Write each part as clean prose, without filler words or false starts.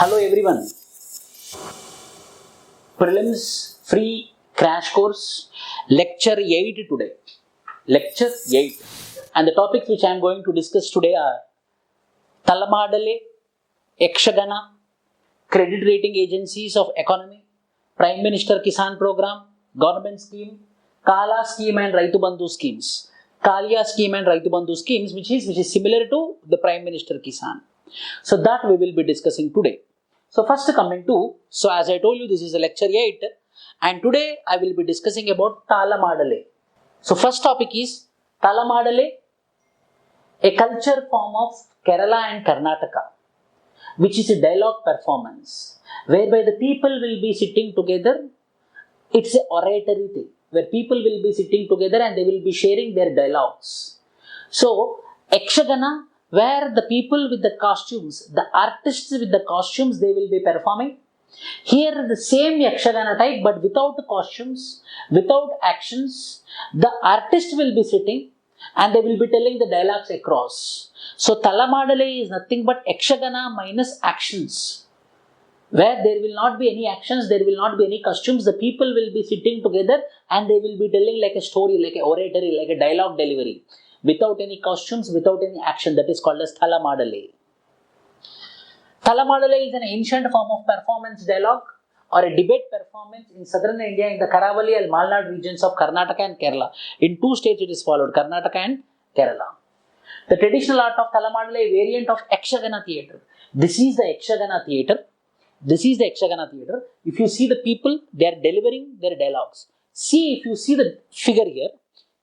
Hello everyone. Prelims free crash course lecture 8 today. Lecture 8. And the topics which I am going to discuss today are Talamadale, Yakshagana, credit rating agencies of economy, Prime Minister Kisan Program, government scheme, Kala scheme and Raitu Bandhu schemes. Kalia scheme and Raitu Bandhu schemes which is similar to the Prime Minister Kisan. So that we will be discussing today. So first coming to, so as I told you, this is a lecture 8 and today I will be discussing about Talamadale. So first topic is Talamadale, a culture form of Kerala and Karnataka, which is a dialogue performance whereby the people will be sitting together. It's an oratory thing where people will be sitting together and they will be sharing their dialogues. So Yakshagana, where the people with the costumes, the artists with the costumes, they will be performing. Here the same Yakshagana type but without costumes, without actions, the artist will be sitting and they will be telling the dialogues across. So Talamadale is nothing but Yakshagana minus actions. Where there will not be any actions, there will not be any costumes, the people will be sitting together and they will be telling like a story, like a oratory, like a dialogue delivery. Without any costumes, without any action, that is called as Talamadale. Talamadale is an ancient form of performance dialogue or a debate performance in southern India in the Karavali and Malnad regions of Karnataka and Kerala. In two states it is followed, Karnataka and Kerala. The traditional art of Talamadale, a variant of Yakshagana theatre. This is the Yakshagana theatre. This is the Yakshagana theatre. If you see the people, they are delivering their dialogues. See, if you see the figure here,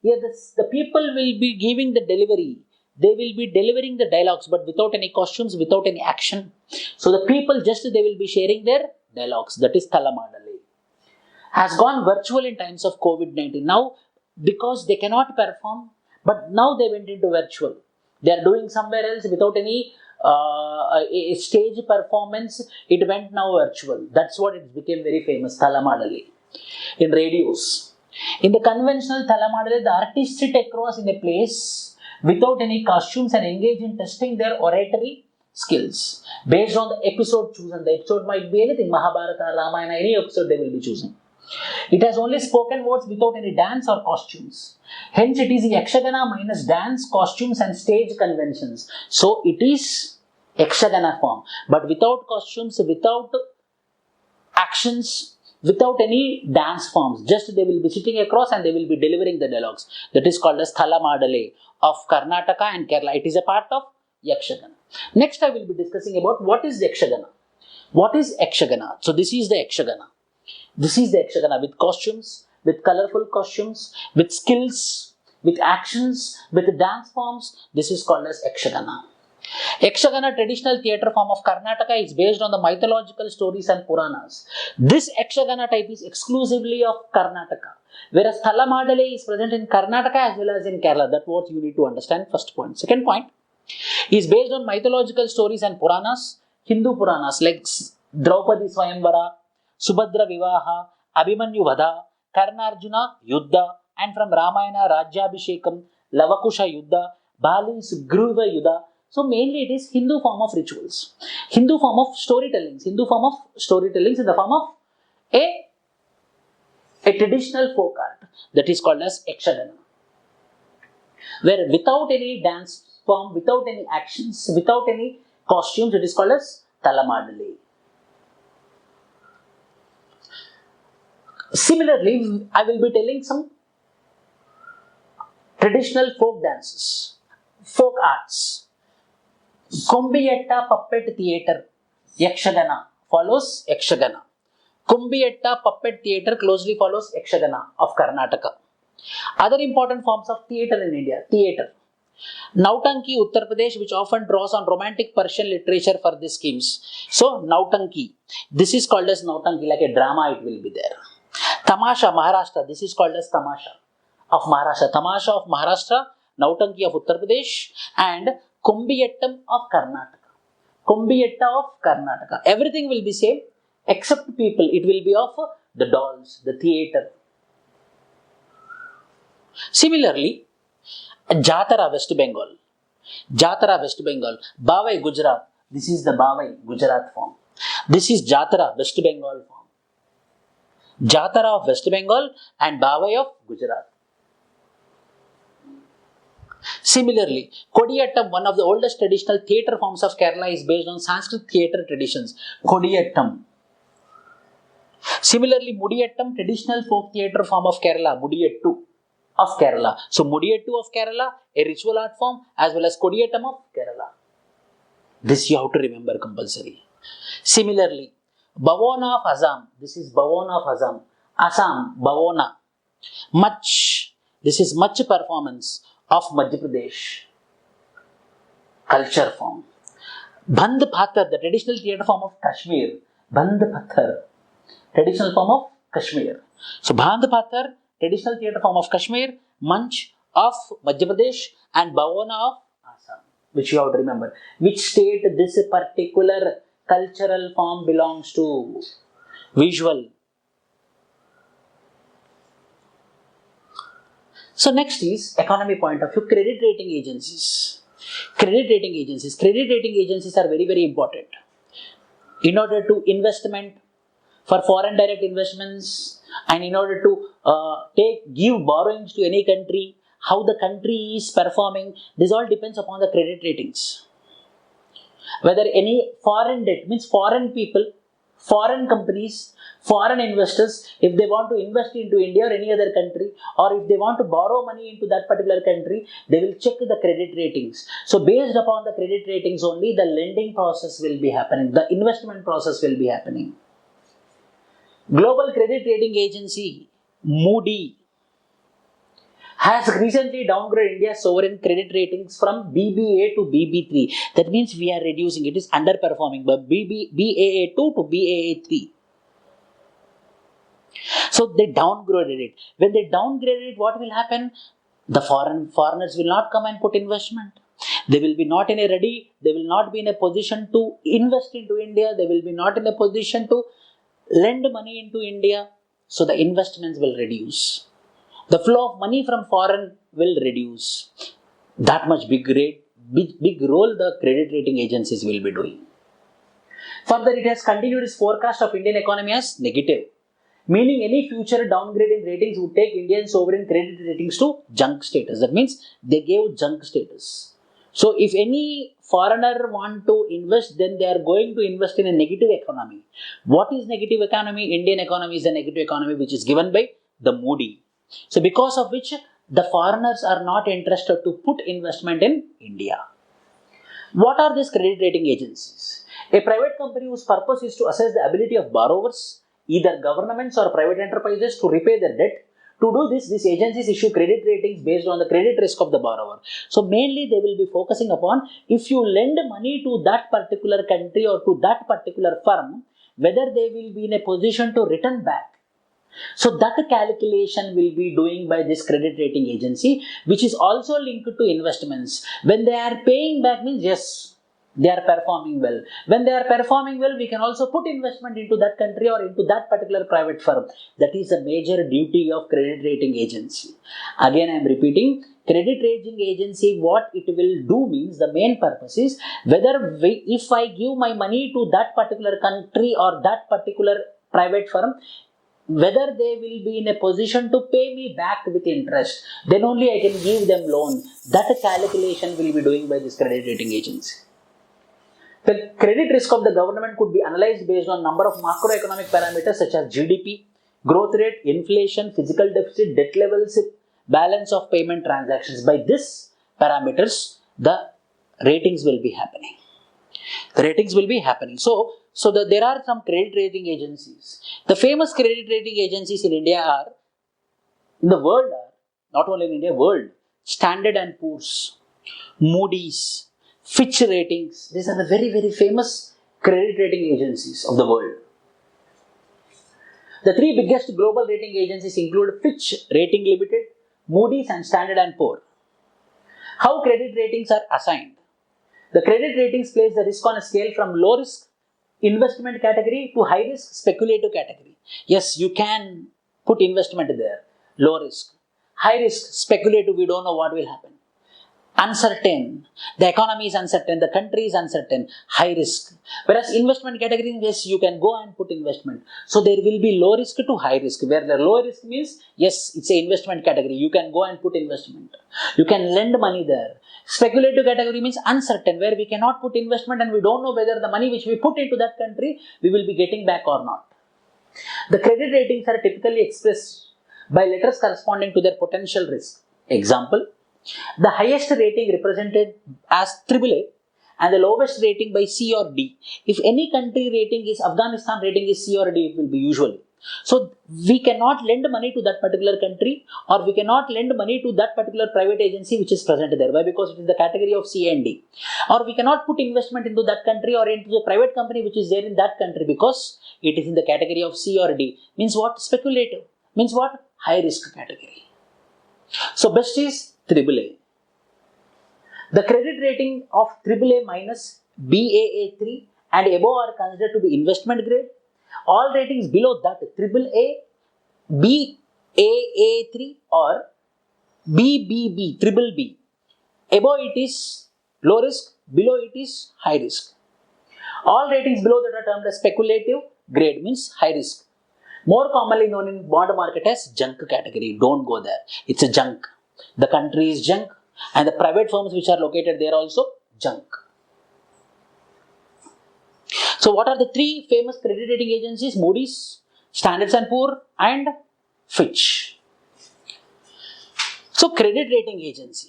the people will be giving the delivery. They will be delivering the dialogues but without any costumes, without any action. So the people they will be sharing their dialogues. That is Talamadale. Has gone virtual in times of COVID-19. Now, because they cannot perform, but now they went into virtual. They are doing somewhere else without any a stage performance. It went now virtual. That's what it became very famous, Talamadale. In radios. In the conventional Talamadale, the artists sit across in a place without any costumes and engage in testing their oratory skills based on the episode chosen. The episode might be anything, Mahabharata, Ramayana, any episode they will be choosing. It has only spoken words without any dance or costumes. Hence, it is Yakshagana minus dance, costumes and stage conventions. So, it is Yakshagana form, but without costumes, without actions, without any dance forms. Just they will be sitting across and they will be delivering the dialogues. That is called as Talamadale of Karnataka and Kerala. It is a part of Yakshagana. Next, I will be discussing about what is Yakshagana. What is Yakshagana? So, this is the Yakshagana. This is the Yakshagana with costumes, with colorful costumes, with skills, with actions, with dance forms. This is called as Yakshagana. Yakshagana, traditional theatre form of Karnataka, is based on the mythological stories and Puranas. This Yakshagana type is exclusively of Karnataka, whereas Talamadale is present in Karnataka as well as in Kerala. That's what you need to understand, first point. Second point is based on mythological stories and Puranas, Hindu Puranas like Draupadi Swayamvara, Subhadra Vivaha, Abhimanyu Vadha, Karnarjuna Yuddha, and from Ramayana Rajyabhishekam, Lavakusha Yuddha, Bali Sugriva Yuddha. So mainly it is Hindu form of rituals, Hindu form of storytellings, in the form of a traditional folk art that is called as Yakshagana, where without any dance form, without any actions, without any costumes, it is called as Talamadale. Similarly, I will be telling some traditional folk dances, folk arts. Kumbiyetta Puppet Theatre, Yakshagana, follows Yakshagana. Kumbiyetta Puppet Theatre closely follows Yakshagana of Karnataka. Other important forms of theatre in India, theatre. Nautanki, Uttar Pradesh, which often draws on romantic Persian literature for these schemes. So, Nautanki, this is called as Nautanki, like a drama it will be there. Tamasha, Maharashtra, this is called as Tamasha of Maharashtra. Tamasha of Maharashtra, Nautanki of Uttar Pradesh, and Kumbiyattam of Karnataka. Kumbiyetta of Karnataka. Everything will be same except people. It will be of the dolls, the theatre. Similarly, Jatara, West Bengal. Jatara, West Bengal. Bawai, Gujarat. This is the Bawai, Gujarat form. This is Jatara, West Bengal form. Jatara of West Bengal and Bhavai of Gujarat. Similarly, Kodiyattam, one of the oldest traditional theatre forms of Kerala, is based on Sanskrit theatre traditions. Kodiyattam. Similarly, Mudiyattam, traditional folk theatre form of Kerala, Mudiyattu of Kerala. So, Mudiyattu of Kerala, a ritual art form, as well as Kodiyattam of Kerala. This you have to remember compulsory. Similarly, Bhavona of Assam. This is Bhavona of Assam. Assam, Bhavona. Much. This is much performance of Madhya Pradesh. Culture form. Bandh Pathar, the traditional theatre form of Kashmir. Bandh Pathar, traditional form of Kashmir. So, Bandh Pathar, traditional theatre form of Kashmir. Manch of Madhya Pradesh and Bhavona of Assam, which you have to remember. Which state this particular cultural form belongs to? Visual. So next is economy point of view, credit rating agencies. Credit rating agencies. Credit rating agencies are very, very important. In order to investment, for foreign direct investments, and in order to give borrowings to any country, how the country is performing, this all depends upon the credit ratings. Whether any foreign debt, means foreign people, foreign companies, foreign investors, if they want to invest into India or any other country, or if they want to borrow money into that particular country, they will check the credit ratings. So based upon the credit ratings only, the lending process will be happening, the investment process will be happening. Global credit rating agency, Moody, has recently downgraded India's sovereign credit ratings from BBA to BB3. That means we are reducing, it is underperforming, but BAA2 to BAA3. So they downgraded it. When they downgraded it, what will happen? The foreigners will not come and put investment. They will be not in a ready, they will not be in a position to invest into India. They will be not in a position to lend money into India. So the investments will reduce. The flow of money from foreign will reduce. That much big role the credit rating agencies will be doing. Further, it has continued its forecast of Indian economy as negative, meaning any future downgrade in ratings would take Indian sovereign credit ratings to junk status. That means they gave junk status. So if any foreigner want to invest, then they are going to invest in a negative economy. What is negative economy? Indian economy is a negative economy which is given by the Moody. So because of which the foreigners are not interested to put investment in India. What are these credit rating agencies? A private company whose purpose is to assess the ability of borrowers, either governments or private enterprises, to repay their debt. To do this, these agencies issue credit ratings based on the credit risk of the borrower. So mainly they will be focusing upon, if you lend money to that particular country or to that particular firm, whether they will be in a position to return back. So that calculation will be doing by this credit rating agency, which is also linked to investments. When they are paying back, means yes, they are performing well. When they are performing well, we can also put investment into that country or into that particular private firm. That is a major duty of credit rating agency. Again, I am repeating, credit rating agency, what it will do means, the main purpose is whether if I give my money to that particular country or that particular private firm, whether they will be in a position to pay me back with interest, then only I can give them loan. That calculation will be doing by this credit rating agency. The credit risk of the government could be analyzed based on number of macroeconomic parameters such as GDP, growth rate, inflation, physical deficit, debt levels, balance of payment transactions. By this parameters, the ratings will be happening. The ratings will be happening. So there are some credit rating agencies. The famous credit rating agencies in India are, in the world are, not only in India, world, Standard and Poor's, Moody's, Fitch Ratings. These are the very, very famous credit rating agencies of the world. The three biggest global rating agencies include Fitch Rating Limited, Moody's and Standard and Poor's. How credit ratings are assigned? The credit ratings place the risk on a scale from low risk investment category to high risk speculative category. Yes, you can put investment there. Low risk. High risk speculative, we don't know what will happen. uncertain. The economy is uncertain, the country is uncertain, high risk. Whereas investment category, yes, you can go and put investment. So there will be low risk to high risk. Where the low risk means, yes, it's a investment category. You can go and put investment. You can lend money there. Speculative category means uncertain, where we cannot put investment and we don't know whether the money which we put into that country, we will be getting back or not. The credit ratings are typically expressed by letters corresponding to their potential risk. Example, the highest rating represented as AAA and the lowest rating by C or D. If any country rating is Afghanistan rating is C or D, it will be usually. So we cannot lend money to that particular country, or we cannot lend money to that particular private agency which is present there. Why? Because it is the category of C and D. Or we cannot put investment into that country or into the private company which is there in that country because it is in the category of C or D. Means what? Speculative. Means what? High risk category. So best is AAA. The credit rating of AAA minus, Baa3 and above are considered to be investment grade. All ratings below that, AAA, Baa3 or BBB, triple B. Above it is low risk, below it is high risk. All ratings below that are termed as speculative grade, means high risk. More commonly known in bond market as junk category. Don't go there. It's a junk. The country is junk and the private firms which are located there also junk. So what are the three famous credit rating agencies? Moody's, Standard & Poor and Fitch. So credit rating agency,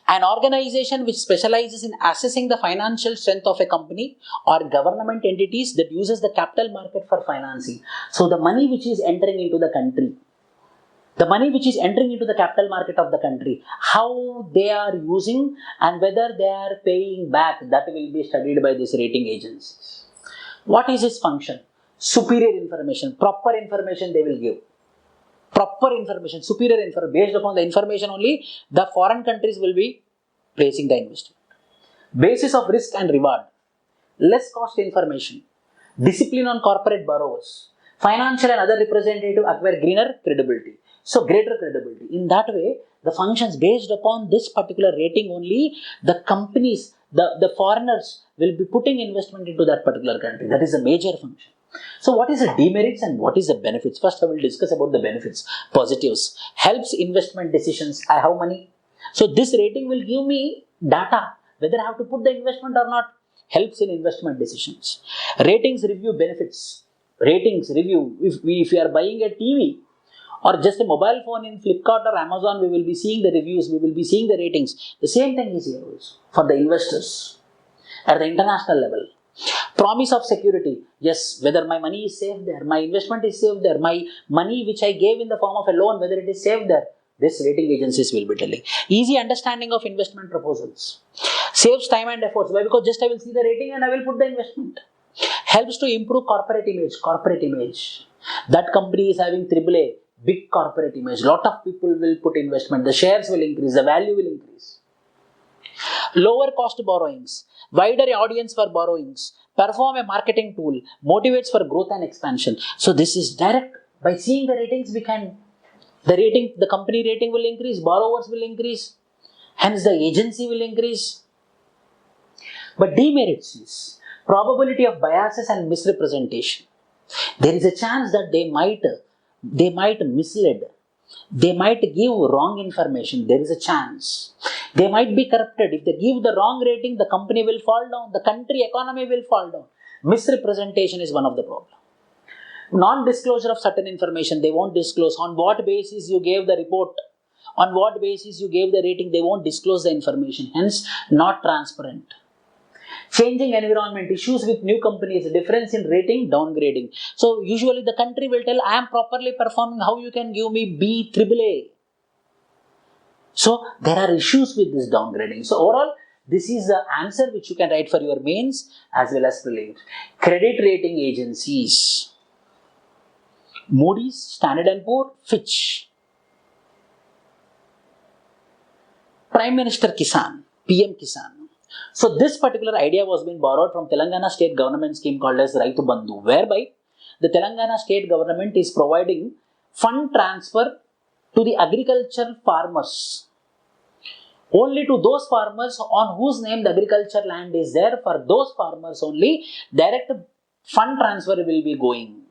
an organization which specializes in assessing the financial strength of a company or government entities that uses the capital market for financing. So the money which is entering into the country, the money which is entering into the capital market of the country, how they are using and whether they are paying back, that will be studied by these rating agencies. What is its function? Superior information, proper information they will give. Proper information, superior information. Based upon the information only, the foreign countries will be placing the investment. Basis of risk and reward. Less cost information. Discipline on corporate borrowers. Financial and other representative acquire greener credibility. So greater credibility. In that way, the functions based upon this particular rating only, the companies, the foreigners will be putting investment into that particular country. That is a major function. So what is the demerits and what is the benefits? First I will discuss about the benefits. Positives. Helps investment decisions. I have money. So this rating will give me data whether I have to put the investment or not. Helps in investment decisions. Ratings review benefits. Ratings review. If we are buying a TV or just a mobile phone in Flipkart or Amazon, we will be seeing the reviews, we will be seeing the ratings. The same thing is here also for the investors at the international level. Promise of security. Yes, whether my money is safe there, my investment is safe there, my money which I gave in the form of a loan, whether it is safe there, this rating agencies will be telling. Easy understanding of investment proposals. Saves time and efforts. Why? Because just I will see the rating and I will put the investment. Helps to improve corporate image. Corporate image. That company is having AAA, big corporate image. Lot of people will put investment. The shares will increase. The value will increase. Lower cost borrowings, wider audience for borrowings, perform a marketing tool, motivates for growth and expansion. So this is direct. By seeing the ratings, the company rating will increase, borrowers will increase, hence the agency will increase. But demerits is probability of biases and misrepresentation. There is a chance that they might mislead. They might give wrong information. There is a chance. They might be corrupted. If they give the wrong rating, the company will fall down. The country economy will fall down. Misrepresentation is one of the problems. Non-disclosure of certain information. They won't disclose. On what basis you gave the report? On what basis you gave the rating? They won't disclose the information. Hence, not transparent. Changing environment, issues with new companies, difference in rating, downgrading. So usually the country will tell, I am properly performing, how you can give me B AAA? So there are issues with this downgrading. So overall, this is the answer which you can write for your mains as well as prelims. Credit rating agencies. Moody's, Standard & Poor, Fitch. Prime Minister Kisan, PM Kisan. So this particular idea was being borrowed from Telangana state government scheme called as Raitu Bandhu, whereby the Telangana state government is providing fund transfer to the agricultural farmers only to those farmers on whose name the agriculture land is there. For those farmers only, direct fund transfer will be going.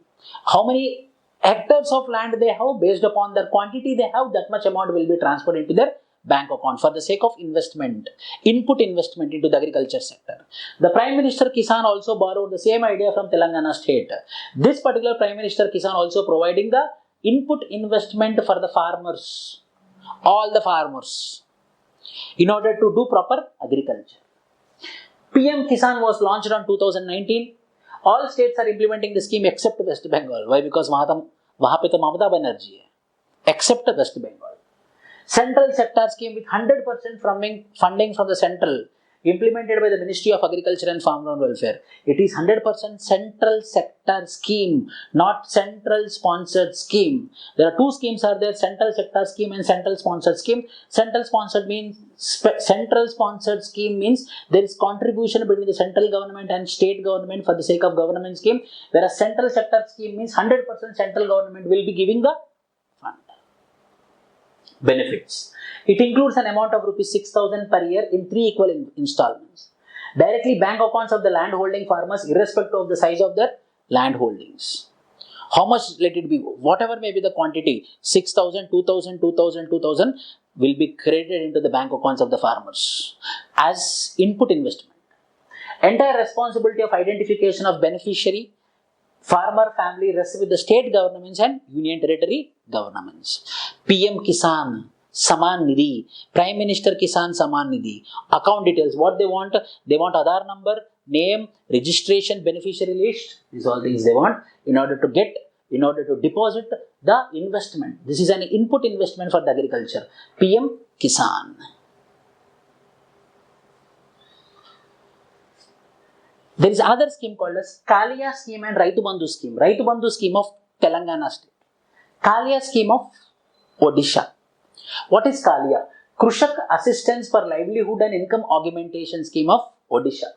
How many hectares of land they have, based upon the quantity they have, that much amount will be transferred into their bank account for the sake of investment, input investment into the agriculture sector. The Prime Minister Kisan also borrowed the same idea from Telangana state. This particular Prime Minister Kisan also providing the input investment for the farmers, all the farmers, in order to do proper agriculture. PM Kisan was launched on 2019. All states are implementing the scheme except West Bengal. Why? Because वहाँ पे तो ममता बनर्जी है. Except West Bengal. Central sector scheme with 100% funding from the central, implemented by the Ministry of Agriculture and Farmer Welfare. It is 100% central sector scheme, not central sponsored scheme. There are two schemes are there: central sector scheme and central sponsored scheme. Central sponsored scheme means there is contribution between the central government and state government for the sake of government scheme. Whereas central sector scheme means 100% central government will be giving the fund. Benefits. It includes an amount of rupees 6,000 per year in 3 equal installments. Directly bank accounts of the land holding farmers, irrespective of the size of their land holdings. How much let it be? Whatever may be the quantity, 6,000, 2,000, 2,000, 2,000 will be credited into the bank accounts of the farmers as input investment. Entire responsibility of identification of beneficiary, farmer family rests with the state governments and union territory governments. PM Kisan Saman Nidhi, Prime Minister Kisan Saman Nidhi, account details, what they want Aadhaar number, name, registration, beneficiary list, these all things they want in order to deposit the investment. This is an input investment for the agriculture. PM Kisan. There is another scheme called as Kalia scheme and Raitu Bandhu scheme. Raitu Bandhu scheme of Telangana state. Kalia scheme of Odisha. What is Kalia? Krushak Assistance for Livelihood and Income Augmentation scheme of Odisha.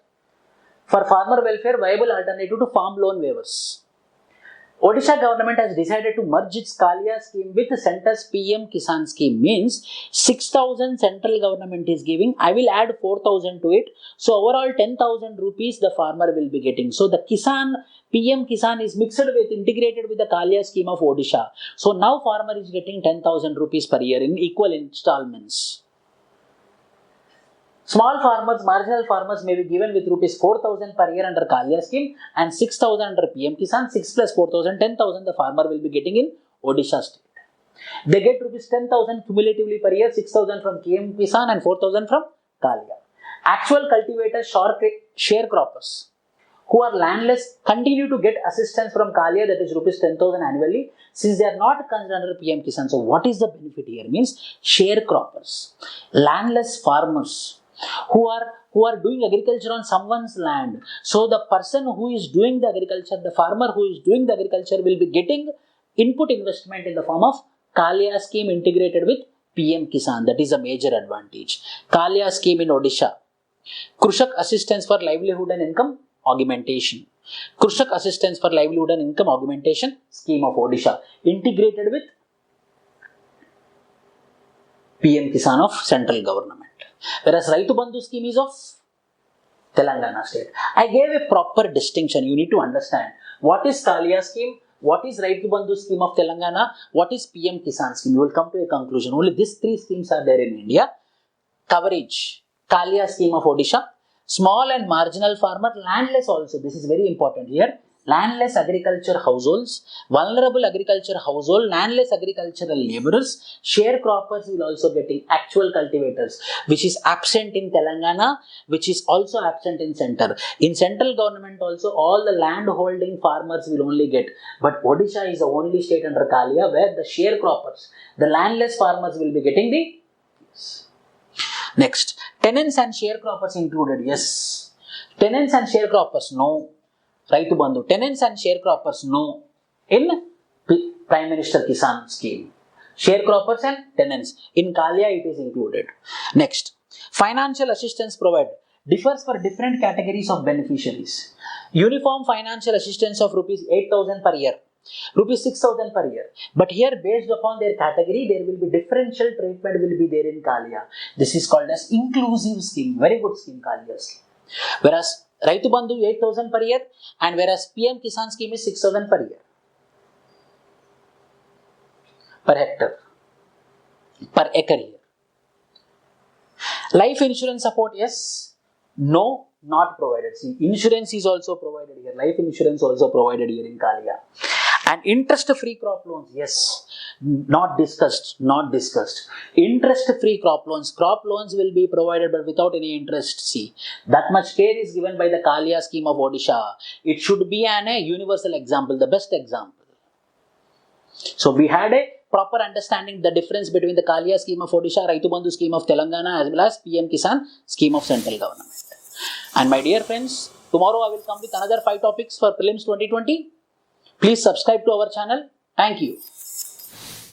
For farmer welfare, viable alternative to farm loan waivers. Odisha government has decided to merge its Kalia scheme with the center's PM Kisan scheme. Means 6,000 central government is giving. I will add 4,000 to it. So overall 10,000 rupees the farmer will be getting. So the PM Kisan is mixed with, integrated with the Kalia scheme of Odisha. So now farmer is getting 10,000 rupees per year in equal installments. Small farmers, marginal farmers may be given with rupees 4,000 per year under Kalia scheme and 6,000 under PM Kisan. 6 plus 4,000, 10,000 the farmer will be getting in Odisha state. They get rupees 10,000 cumulatively per year, 6,000 from PM Kisan and 4,000 from Kalia. Actual cultivators, sharecroppers who are landless continue to get assistance from Kalia, that is rupees 10,000 annually, since they are not considered under PM Kisan. So what is the benefit here? Means sharecroppers, landless farmers who are doing agriculture on someone's land. So the person who is doing the agriculture, the farmer who is doing the agriculture will be getting input investment in the form of Kalia scheme integrated with PM Kisan. That is a major advantage. Kalia scheme in Odisha. Krushak Assistance for Livelihood and Income Augmentation. Krushak Assistance for Livelihood and Income Augmentation scheme of Odisha. Integrated with PM Kisan of central government. Whereas Raitu Bandhu scheme is of Telangana state. I gave a proper distinction. You need to understand what is Kalia scheme, what is Raitu Bandhu scheme of Telangana, what is PM Kisan scheme. You will come to a conclusion. Only these 3 schemes are there in India. Coverage. Kalia scheme of Odisha. Small and marginal farmer, landless also. This is very important here. Landless agriculture households, vulnerable agriculture household, landless agricultural laborers, sharecroppers will also getting actual cultivators, which is absent in Telangana, which is also absent in center. In central government also, all the land holding farmers will only get. But Odisha is the only state under Kalia where the sharecroppers, the landless farmers will be getting the. Next, tenants and sharecroppers included. Yes. Tenants and sharecroppers, no. Raitu Bandhu. Tenants and sharecroppers, no. In Prime Minister Kisan scheme. Sharecroppers and tenants. In Kalia, it is included. Next, financial assistance provided differs for different categories of beneficiaries. Uniform financial assistance of rupees 8,000 per year rupees 6,000 per year. But here, based upon their category, there will be differential treatment will be there in Kalia. This is called as inclusive scheme. Very good scheme, Kalia scheme. Whereas Raitu Bandhu 8,000 per year, and whereas PM Kisan scheme is 6,000 per year, per hectare, per acre year. Life insurance support, yes. No, not provided. See, insurance is also provided here. Life insurance also provided here in Kalia. And interest-free crop loans, yes. Not discussed. Not discussed. Interest-free crop loans. Crop loans will be provided but without any interest. See, that much care is given by the Kalia scheme of Odisha. It should be a universal example, the best example. So we had a proper understanding the difference between the Kalia scheme of Odisha, Raitu Bandhu scheme of Telangana, as well as PM Kisan scheme of central government. And my dear friends, tomorrow I will come with another 5 topics for prelims 2020. Please subscribe to our channel. Thank you.